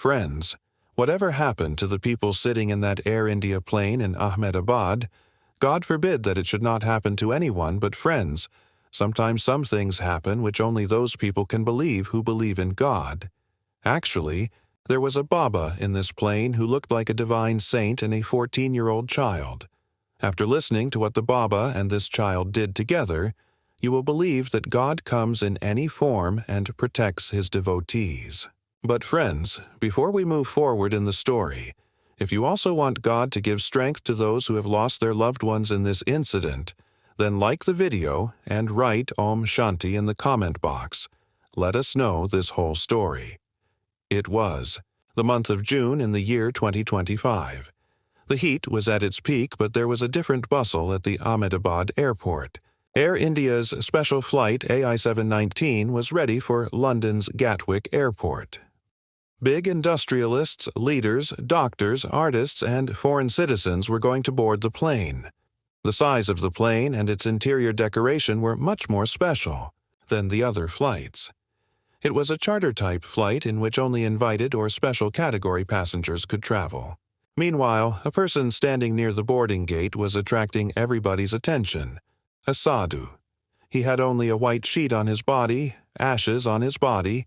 Friends, whatever happened to the people sitting in that Air India plane in Ahmedabad, God forbid that it should not happen to anyone but friends. Sometimes some things happen which only those people can believe who believe in God. Actually, there was a Baba in this plane who looked like a divine saint and a 14-year-old child. After listening to what the Baba and this child did together, you will believe that God comes in any form and protects his devotees. But friends, before we move forward in the story, if you also want God to give strength to those who have lost their loved ones in this incident, then like the video and write Om Shanti in the comment box. Let us know this whole story. It was the month of June in the year 2025. The heat was at its peak, but there was a different bustle at the Ahmedabad airport. Air India's special flight AI 719 was ready for London's Gatwick Airport. Big industrialists, leaders, doctors, artists, and foreign citizens were going to board the plane. The size of the plane and its interior decoration were much more special than the other flights. It was a charter-type flight in which only invited or special category passengers could travel. Meanwhile, a person standing near the boarding gate was attracting everybody's attention. A sadhu. He had only a white sheet on his body, ashes on his body,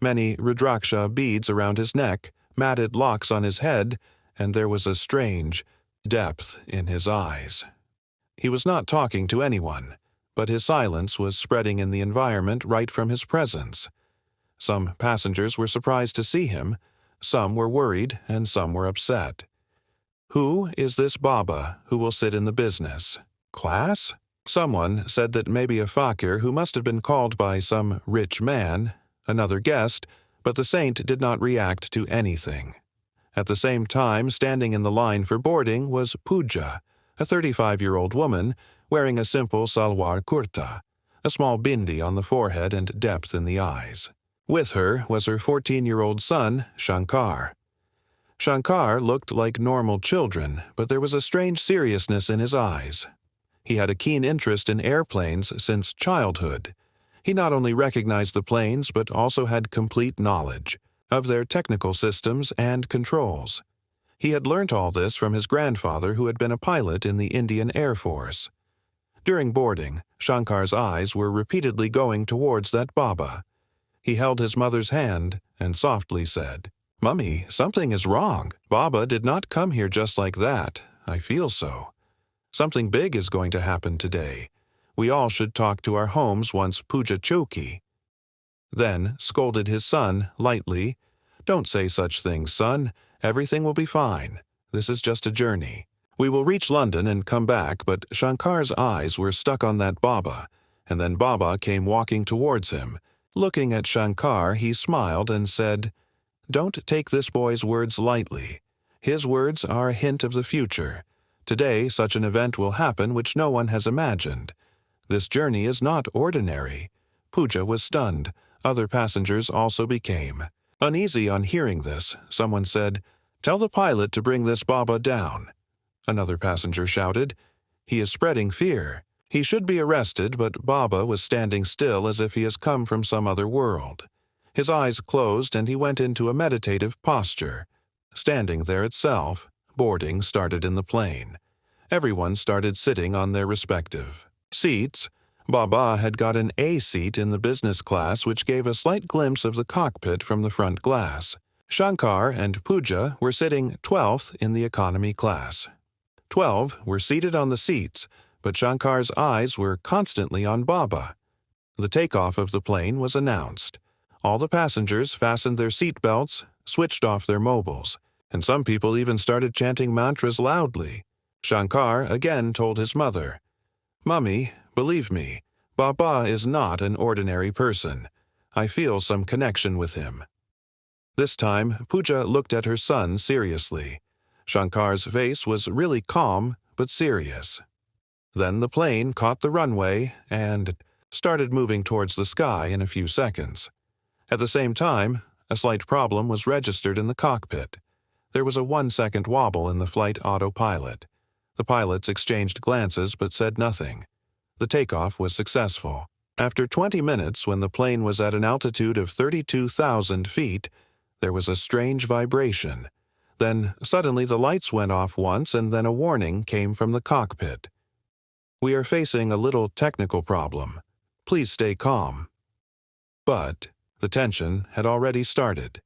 many rudraksha beads around his neck, matted locks on his head, and there was a strange depth in his eyes. He was not talking to anyone, but his silence was spreading in the environment right from his presence. Some passengers were surprised to see him, some were worried, and some were upset. Who is this Baba who will sit in the business class? Someone said that maybe a fakir who must have been called by some rich man. Another guessed, but the saint did not react to anything. At the same time, standing in the line for boarding was Pooja, a 35-year-old woman wearing a simple salwar kurta, a small bindi on the forehead and depth in the eyes. With her was her 14-year-old son, Shankar. Shankar looked like normal children, but there was a strange seriousness in his eyes. He had a keen interest in airplanes since childhood. He not only recognized the planes but also had complete knowledge of their technical systems and controls. He had learnt all this from his grandfather, who had been a pilot in the Indian Air Force. During boarding, Shankar's eyes were repeatedly going towards that Baba. He held his mother's hand and softly said, "Mummy, something is wrong. Baba did not come here just like that. I feel so. Something big is going to happen today. We all should talk to our homes once Puja Choki." Then scolded his son lightly, "Don't say such things, son. Everything will be fine. This is just a journey. We will reach London and come back." But Shankar's eyes were stuck on that Baba, and then Baba came walking towards him. Looking at Shankar, he smiled and said, "Don't take this boy's words lightly. His words are a hint of the future. Today such an event will happen which no one has imagined. This journey is not ordinary." Pooja was stunned. Other passengers also became uneasy on hearing this. Someone said, "Tell the pilot to bring this Baba down." Another passenger shouted, "He is spreading fear. He should be arrested," but Baba was standing still as if he has come from some other world. His eyes closed and he went into a meditative posture. Standing there itself, boarding started in the plane. Everyone started sitting on their respective seats. Baba had got an A seat in the business class, which gave a slight glimpse of the cockpit from the front glass. Shankar and Pooja were sitting 12th in the economy class. 12 were seated on the seats, but Shankar's eyes were constantly on Baba. The takeoff of the plane was announced. All the passengers fastened their seat belts, switched off their mobiles, and some people even started chanting mantras loudly. Shankar again told his mother, "Mummy, believe me, Baba is not an ordinary person. I feel some connection with him." This time, Pooja looked at her son seriously. Shankar's face was really calm but serious. Then the plane caught the runway and started moving towards the sky in a few seconds. At the same time, a slight problem was registered in the cockpit. There was a 1-second wobble in the flight autopilot. The pilots exchanged glances but said nothing. The takeoff was successful. After 20 minutes, when the plane was at an altitude of 32,000 feet, There was a strange vibration. Then suddenly the lights went off once and then a warning came from the cockpit. "We are facing a little technical problem. Please stay calm." But the tension had already started.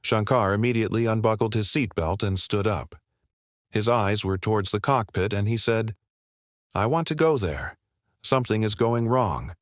Shankar immediately unbuckled his seatbelt and stood up. His eyes were towards the cockpit and he said, "I want to go there. Something is going wrong."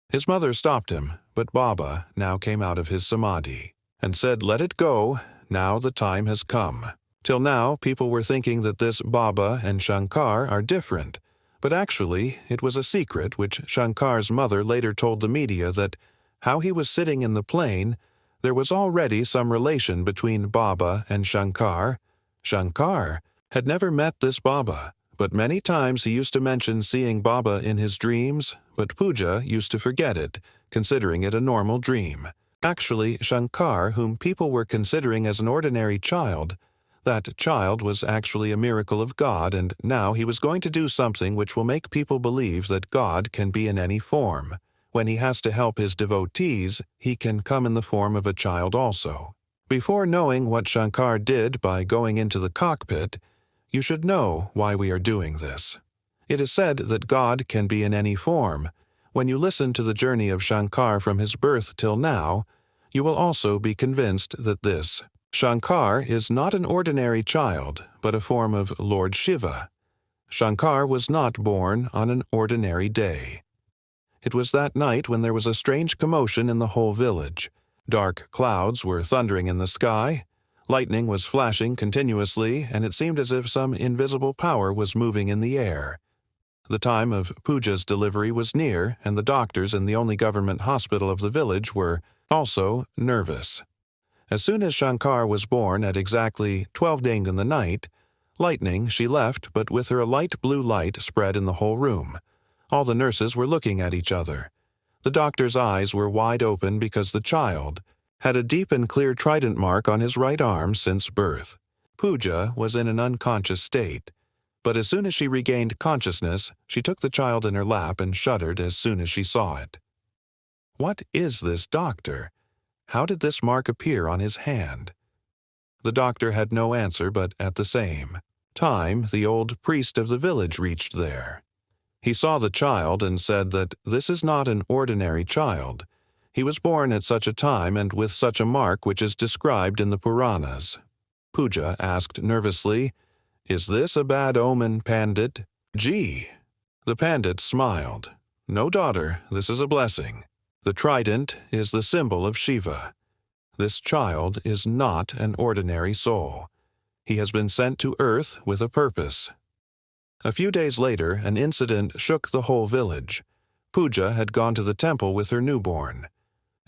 His mother stopped him, but Baba now came out of his samadhi and said, "Let it go, now the time has come." Till now, people were thinking that this Baba and Shankar are different, but actually it was a secret which Shankar's mother later told the media that how he was sitting in the plane, there was already some relation between Baba and Shankar. Shankar had never met this Baba, but many times he used to mention seeing Baba in his dreams, but Pooja used to forget it, considering it a normal dream. Actually, Shankar, whom people were considering as an ordinary child, that child was actually a miracle of God, and now he was going to do something which will make people believe that God can be in any form. When he has to help his devotees, he can come in the form of a child also. Before knowing what Shankar did by going into the cockpit, you should know why we are doing this. It is said that God can be in any form. When you listen to the journey of Shankar from his birth till now, you will also be convinced that this Shankar is not an ordinary child, but a form of Lord Shiva. Shankar was not born on an ordinary day. It was that night when there was a strange commotion in the whole village. Dark clouds were thundering in the sky. Lightning was flashing continuously, and it seemed as if some invisible power was moving in the air. The time of Pooja's delivery was near, and the doctors in the only government hospital of the village were also nervous. As soon as Shankar was born at exactly 12 ding in the night, lightning, she left, but with her a light blue light spread in the whole room. All the nurses were looking at each other. The doctor's eyes were wide open because the child had a deep and clear trident mark on his right arm since birth. Pooja was in an unconscious state, but as soon as she regained consciousness, she took the child in her lap and shuddered as soon as she saw it. "What is this, doctor? How did this mark appear on his hand?" The doctor had no answer, but at the same time, the old priest of the village reached there. He saw the child and said that this is not an ordinary child. He was born at such a time and with such a mark which is described in the Puranas. Pooja asked nervously, "Is this a bad omen, Pandit?" "Gee." The Pandit smiled. "No, daughter, this is a blessing. The trident is the symbol of Shiva. This child is not an ordinary soul. He has been sent to earth with a purpose." A few days later, an incident shook the whole village. Pooja had gone to the temple with her newborn.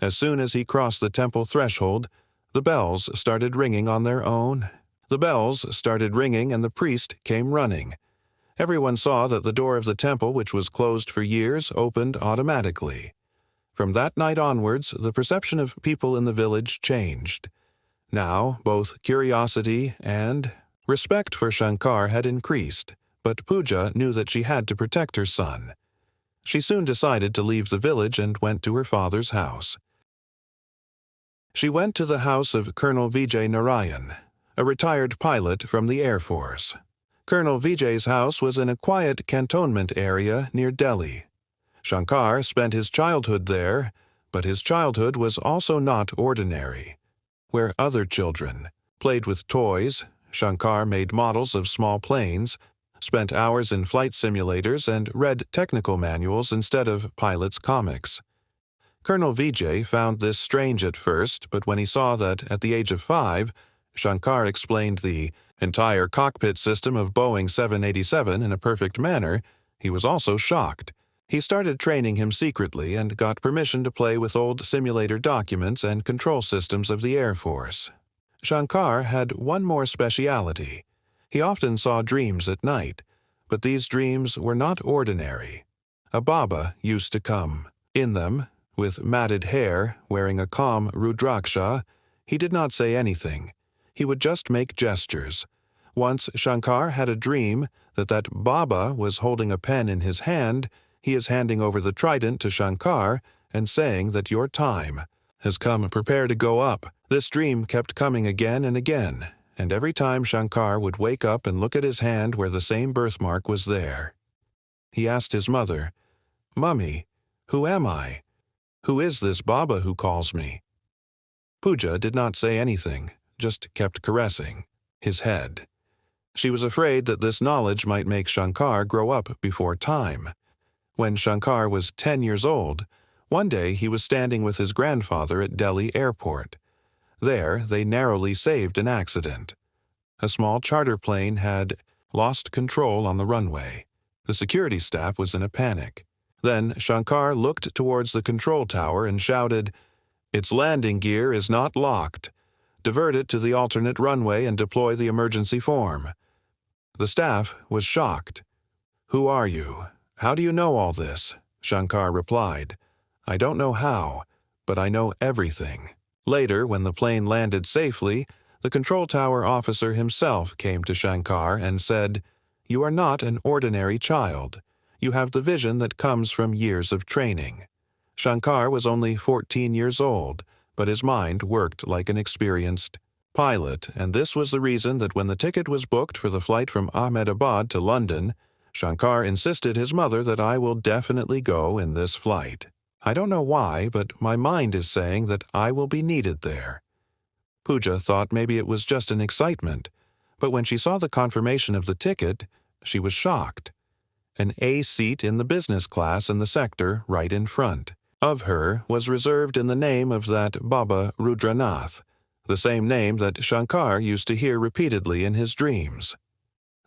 As soon as he crossed the temple threshold, the bells started ringing on their own. The bells started ringing and the priest came running. Everyone saw that the door of the temple, which was closed for years, opened automatically. From that night onwards, the perception of people in the village changed. Now, both curiosity and respect for Shankar had increased, but Pooja knew that she had to protect her son. She soon decided to leave the village and went to her father's house. She went to the house of Colonel Vijay Narayan, a retired pilot from the Air Force. Colonel Vijay's house was in a quiet cantonment area near Delhi. Shankar spent his childhood there, but his childhood was also not ordinary. Where other children played with toys, Shankar made models of small planes, spent hours in flight simulators, and read technical manuals instead of pilots' comics. Colonel Vijay found this strange at first, but when he saw that, at the age of 5, Shankar explained the entire cockpit system of Boeing 787 in a perfect manner, he was also shocked. He started training him secretly and got permission to play with old simulator documents and control systems of the Air Force. Shankar had one more speciality. He often saw dreams at night, but these dreams were not ordinary. A Baba used to come. In them, with matted hair, wearing a calm rudraksha, he did not say anything. He would just make gestures. Once Shankar had a dream that Baba was holding a pen in his hand. He is handing over the trident to Shankar and saying that your time has come. Prepare to go up. This dream kept coming again and again, and every time Shankar would wake up and look at his hand where the same birthmark was there. He asked his mother, "Mummy, who am I? Who is this Baba who calls me?" Pooja did not say anything, just kept caressing his head. She was afraid that this knowledge might make Shankar grow up before time. When Shankar was 10 years old, one day he was standing with his grandfather at Delhi airport. There, they narrowly saved an accident. A small charter plane had lost control on the runway. The security staff was in a panic. Then Shankar looked towards the control tower and shouted, "Its landing gear is not locked. Divert it to the alternate runway and deploy the emergency form." The staff was shocked. "Who are you? How do you know all this?" Shankar replied, "I don't know how, but I know everything." Later, when the plane landed safely, the control tower officer himself came to Shankar and said, "You are not an ordinary child. You have the vision that comes from years of training." Shankar was only 14 years old, but his mind worked like an experienced pilot, and this was the reason that when the ticket was booked for the flight from Ahmedabad to London, Shankar insisted his mother that I will definitely go in this flight. I don't know why, but my mind is saying that I will be needed there. Pooja thought maybe it was just an excitement, but when she saw the confirmation of the ticket, she was shocked. An A seat in the business class in the sector right in front of her was reserved in the name of that Baba Rudranath, the same name that Shankar used to hear repeatedly in his dreams.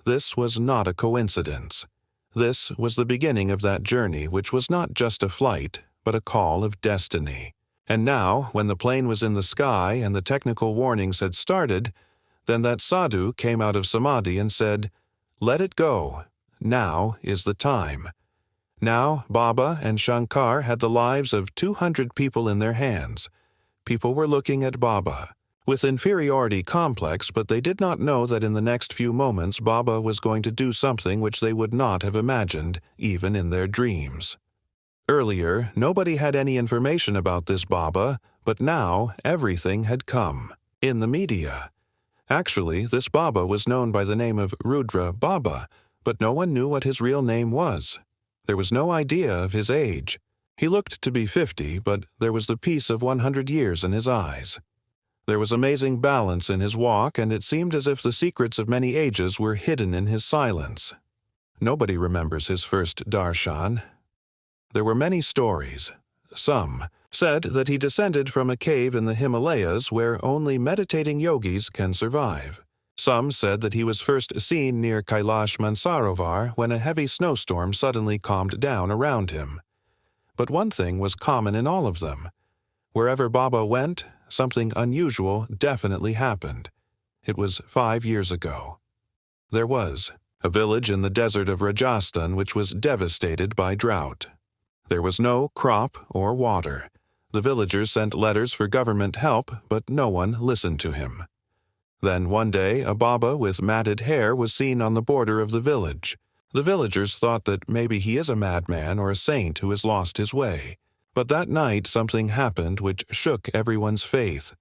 This was not a coincidence. This was the beginning of that journey, which was not just a flight, but a call of destiny. And now, when the plane was in the sky and the technical warnings had started, then that sadhu came out of samadhi and said, "Let it go. Now is the time." Now Baba and Shankar had the lives of 200 people in their hands. People were looking at Baba with inferiority complex, but they did not know that in the next few moments Baba was going to do something which they would not have imagined, even in their dreams. Earlier, nobody had any information about this Baba, but now everything had come. In the media. Actually, this Baba was known by the name of Rudra Baba, but no one knew what his real name was. There was no idea of his age. He looked to be 50, but there was the peace of 100 years in his eyes. There was amazing balance in his walk, and it seemed as if the secrets of many ages were hidden in his silence. Nobody remembers his first darshan. There were many stories. Some said that he descended from a cave in the Himalayas where only meditating yogis can survive. Some said that he was first seen near Kailash Mansarovar when a heavy snowstorm suddenly calmed down around him. But one thing was common in all of them. Wherever Baba went, something unusual definitely happened. It was 5 years ago. There was a village in the desert of Rajasthan which was devastated by drought. There was no crop or water. The villagers sent letters for government help, but no one listened to him. Then one day a Baba with matted hair was seen on the border of the village. The villagers thought that maybe he is a madman or a saint who has lost his way. But that night something happened which shook everyone's faith.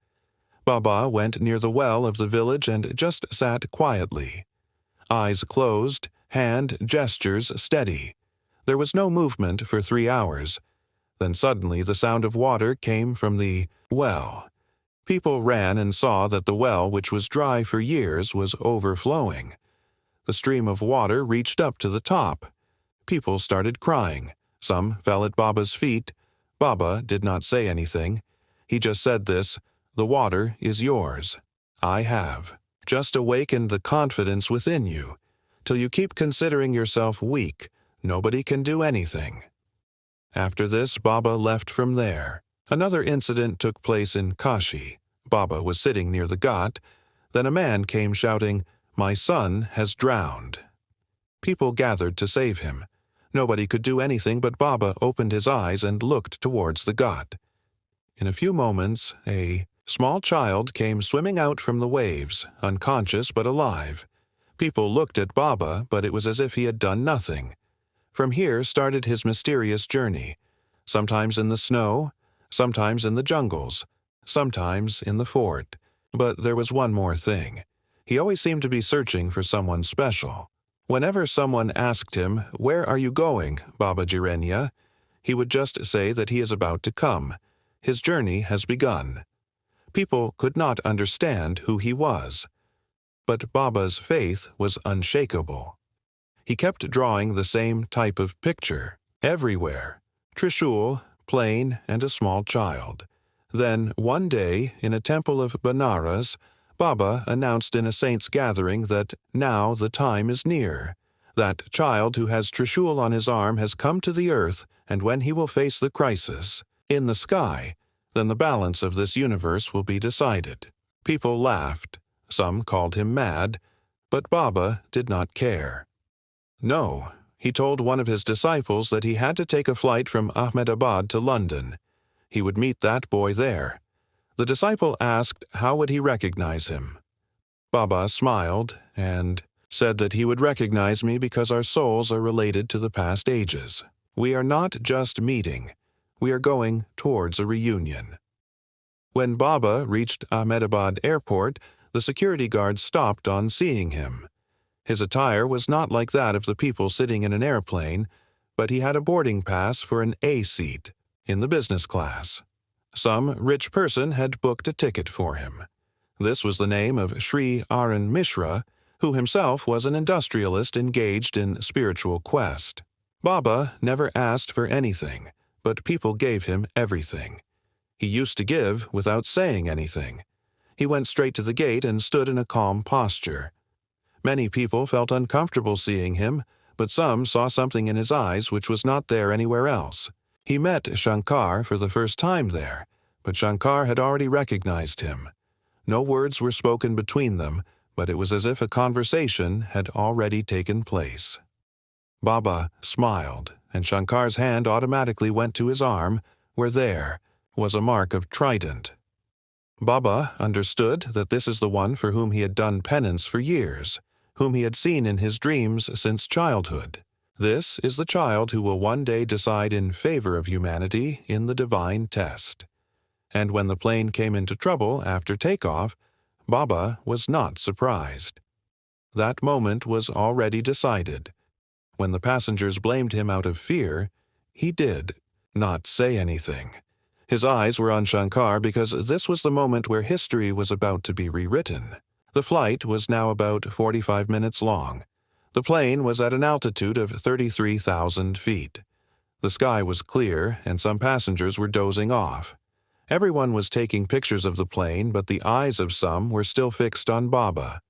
Baba went near the well of the village and just sat quietly. Eyes closed, hand gestures steady. There was no movement for 3 hours. Then suddenly the sound of water came from the well. People ran and saw that the well, which was dry for years, was overflowing. The stream of water reached up to the top. People started crying. Some fell at Baba's feet. Baba did not say anything. He just said this, "The water is yours. I have just awakened the confidence within you. Till you keep considering yourself weak, nobody can do anything." After this, Baba left from there. Another incident took place in Kashi. Baba was sitting near the ghat. Then a man came shouting, "My son has drowned." People gathered to save him. Nobody could do anything, but Baba opened his eyes and looked towards the ghat. In a few moments, a small child came swimming out from the waves, unconscious but alive. People looked at Baba, but it was as if he had done nothing. From here started his mysterious journey, sometimes in the snow, sometimes in the jungles, sometimes in the fort. But there was one more thing. He always seemed to be searching for someone special. Whenever someone asked him, "Where are you going, Baba Jirenya?" he would just say that he is about to come. His journey has begun. People could not understand who he was. But Baba's faith was unshakable. He kept drawing the same type of picture, everywhere: Trishul, plain, and a small child. Then, one day, in a temple of Benares, Baba announced in a saints' gathering that now the time is near. That child who has Trishul on his arm has come to the earth, and when he will face the crisis in the sky, then the balance of this universe will be decided. People laughed. Some called him mad, but Baba did not care. No, he told one of his disciples that he had to take a flight from Ahmedabad to London. He would meet that boy there. The disciple asked how would he recognize him. Baba smiled and said that he would recognize me because our souls are related to the past ages. We are not just meeting, we are going towards a reunion. When Baba reached Ahmedabad airport, the security guard stopped on seeing him. His attire was not like that of the people sitting in an airplane, but he had a boarding pass for an A seat in the business class. Some rich person had booked a ticket for him. This was the name of Sri Aran Mishra, who himself was an industrialist engaged in spiritual quest. Baba never asked for anything, but people gave him everything. He used to give without saying anything. He went straight to the gate and stood in a calm posture. Many people felt uncomfortable seeing him, but some saw something in his eyes which was not there anywhere else. He met Shankar for the first time there, but Shankar had already recognized him. No words were spoken between them, but it was as if a conversation had already taken place. Baba smiled, and Shankar's hand automatically went to his arm, where there was a mark of trident. Baba understood that this is the one for whom he had done penance for years, whom he had seen in his dreams since childhood. This is the child who will one day decide in favor of humanity in the divine test. And when the plane came into trouble after takeoff, Baba was not surprised. That moment was already decided. When the passengers blamed him out of fear, he did not say anything. His eyes were on Shankar because this was the moment where history was about to be rewritten. The flight was now about 45 minutes long. The plane was at an altitude of 33,000 feet. The sky was clear, and some passengers were dozing off. Everyone was taking pictures of the plane, but the eyes of some were still fixed on Baba.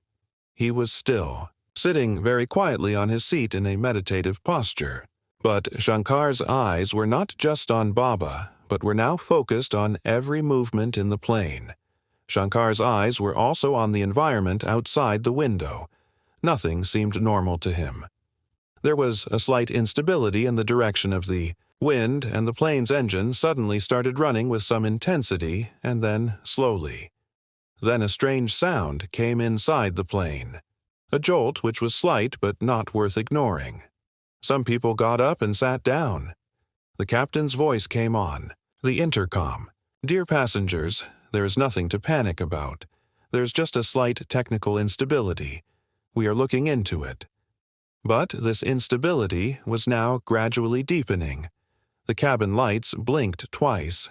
He was still, sitting very quietly on his seat in a meditative posture. But Shankar's eyes were not just on Baba, but were now focused on every movement in the plane. Shankar's eyes were also on the environment outside the window. Nothing seemed normal to him. There was a slight instability in the direction of the wind, and the plane's engine suddenly started running with some intensity and then slowly. Then a strange sound came inside the plane. A jolt which was slight but not worth ignoring. Some people got up and sat down. The captain's voice came on, the intercom. "Dear passengers, there is nothing to panic about. There's just a slight technical instability. We are looking into it." But this instability was now gradually deepening. The cabin lights blinked twice.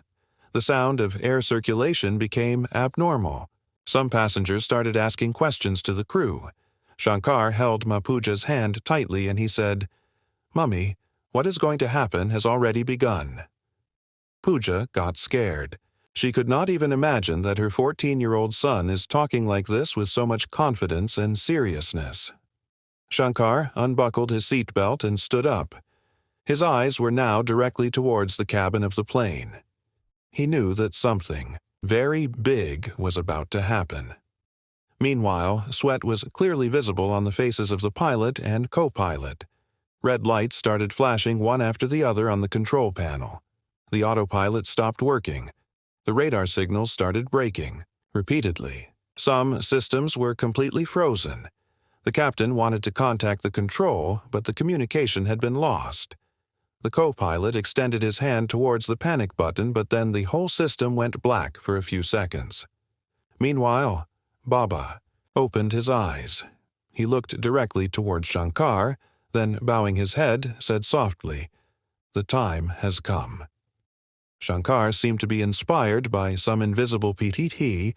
The sound of air circulation became abnormal. Some passengers started asking questions to the crew. Shankar held Mapuja's hand tightly and he said, "Mummy, what is going to happen has already begun." Pooja got scared. She could not even imagine that her 14-year-old son is talking like this with so much confidence and seriousness. Shankar unbuckled his seatbelt and stood up. His eyes were now directly towards the cabin of the plane. He knew that something very big was about to happen. Meanwhile, sweat was clearly visible on the faces of the pilot and co-pilot. Red lights started flashing one after the other on the control panel. The autopilot stopped working. The radar signals started breaking, repeatedly. Some systems were completely frozen. The captain wanted to contact the control, but the communication had been lost. The co-pilot extended his hand towards the panic button, but then the whole system went black for a few seconds. Meanwhile, Baba opened his eyes. He looked directly towards Shankar, then bowing his head, said softly, "The time has come." Shankar seemed to be inspired by some invisible PTT